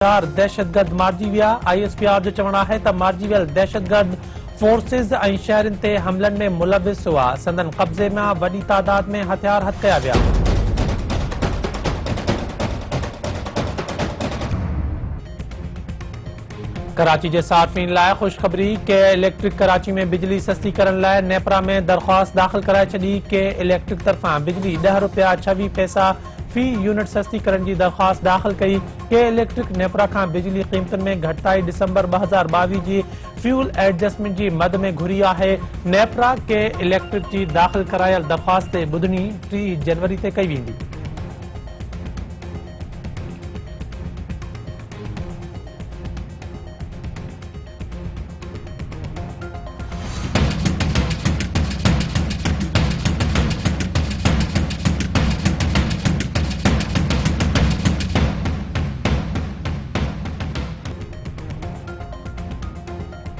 दहशतगर्द मारिजी विया। ISPR जो चवण आहे त मारिजी वियल दहशतगर्द फोर्सिस ऐं शहरनि ते हमलनि में मुलविस हुआ। संदन कब्ज़े में वॾी तादाद में हथियार हथ कया विया। कराची के सार्फिन लाइ खुशखबरी के इलेक्ट्रिक कराची में बिजली सस्ती करण लाइ नेपरा में दरख्वास्त दाखिल कराए छॾी। के इलेक्ट्रिक तरफां बिजली 10 रुपया 26 पैसा फी यूनिट सस्ती करण की दरख्वास्त दाखिल कई। के इलेक्ट्रिक नेपरा का बिजली कीमतन में घटाई दिसंबर 2022 की फ्यूल एडजस्टमेंट की मद में घुरी है। नेपरा के इलेक्ट्रिक की दाखिल करायल दरख्वास्त बुधनी 3 जनवरी ते कई वेंदी।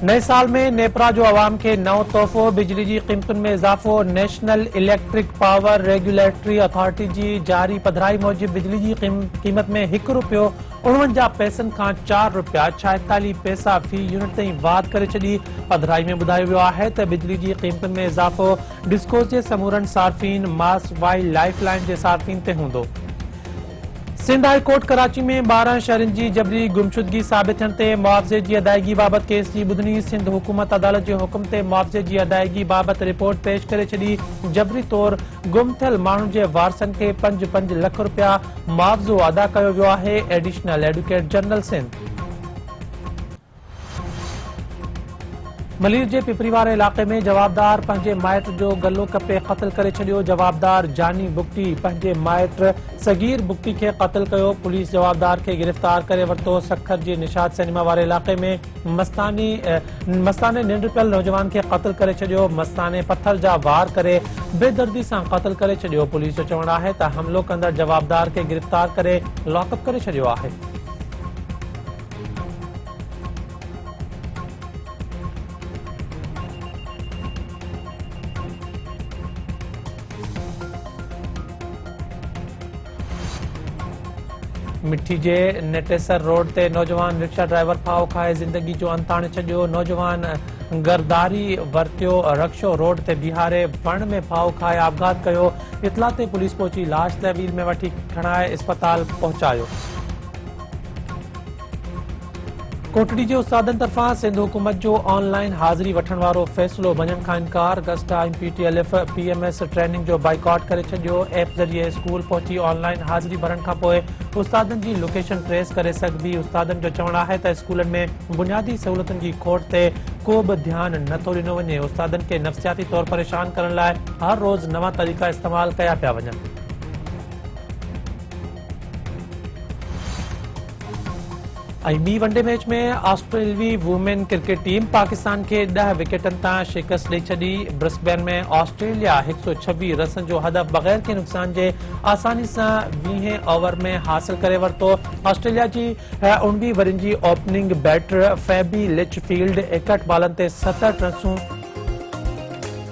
नए साल में नेपरा जो अवाम के नओ तोहफ़ो बिजली की कीमतुन में इजाफो। National electric power regulatory authority की जारी पधराई मूजिब बिजली की कीमत में 1 रुपयो 49 पैसनि का 4 रुपया 46 पैसा फी यूनिट ताईं वाध करे छॾी। पधराई में ॿुधायो वियो आहे त बिजली की कीमतुन में इजाफो डिस्को जे समूरन सार्फिन मास वाइल्ड लाइफ लाइन के सार्फिन ते हूंदो। सिंध हाई कोर्ट कराची में 12 शहरनि की जबरी गुमशुदगी साबित थियण ते मुआवज़े की अदायगी बाबत केस की बुधनी। सिंध हुकूमत अदालत के हुक्म ते मुआवज़े की अदायगी बाबत रिपोर्ट पेश करे छॾी। जबरी तौर गुम थियल माण्हुनि के वारसनि के 5-5 लख रुपया मुआवज़ो अदा कयो वियो आहे। Additional advocate general Sindh Malir के पिपरी वाले इलाके में जवाबदार पंहिंजे माइट जो गलो कपे क़त्ल करे छॾियो। जवाबदार जानी बुगटी पंहिंजे माइट सगीर बुगटी के क़त्ल कयो। पुलिस जवाबदार के गिरफ्तार करे वरतो। सखर के निशाद सिनेमा वाले इलाके में मस्ताने निंड पियल नौजवान के क़त्ल करे छॾियो। मस्ताने पत्थर जा वार करे बेदर्दी से क़त्ल करे छॾियो। पुलिस जो चवण है त हमलो कंदड़ जवाबदार के गिरफ्तार करे लॉकअप करे छॾियो आहे। मिठी जे नेटेसर रोड ते नौजवान रिक्शा ड्राइवर फाओ खाए जिंदगी जो अंत आणे छॾियो। नौजवान गर्दारी वरतियो रक्शो रोड ते बिहारे वण में फाओ खाए आपघात कयो। इतला ते पुलिस पहुंची लाश तहवील में वठी खणाए अस्पताल पहुंचायो। कोटड़ी के उस्तादन तरफा सिंध हुकूमत जो ऑनलाइन हाजिरी वठण वारो फैसलो मञण का इनकार। गस्टा MPTLF PMS ट्रेनिंग जो बाइकॉट करे छॾियो। ऐप जरिए स्कूल पहुंची ऑनलाइन हाजिरी भरण का पोइ उस्तादन की लोकेशन ट्रेस करे सकदी। उस्तादन जो चवण है त स्कूलन में बुनियादी सहूलतन की खोट ते को भी ध्यान नथो ॾिनो वञे। उस्तादन के नफ्सियाती तौर परेशान करण लाइ हर रोज़ नवा तरीक़ा इस्तेमाल कया पिया वञनि। बी वनडे मैच में ऑस्ट्रेलियावी वुमेन क्रिकेट टीम पाकिस्तान के 10 विकेटन ता शिकस्त ॾेई छॾी। ब्रिस्बेन में ऑस्ट्रेलिया 126 रन जो हदफ बगैर के नुकसान के आसानी से 20 ओवर में हासिल करे वरतो। ऑस्ट्रेलिया की 19 वरनि की ओपनिंग बैटर फेबी लिचफील्ड 61 बालन ते 67 रनसूं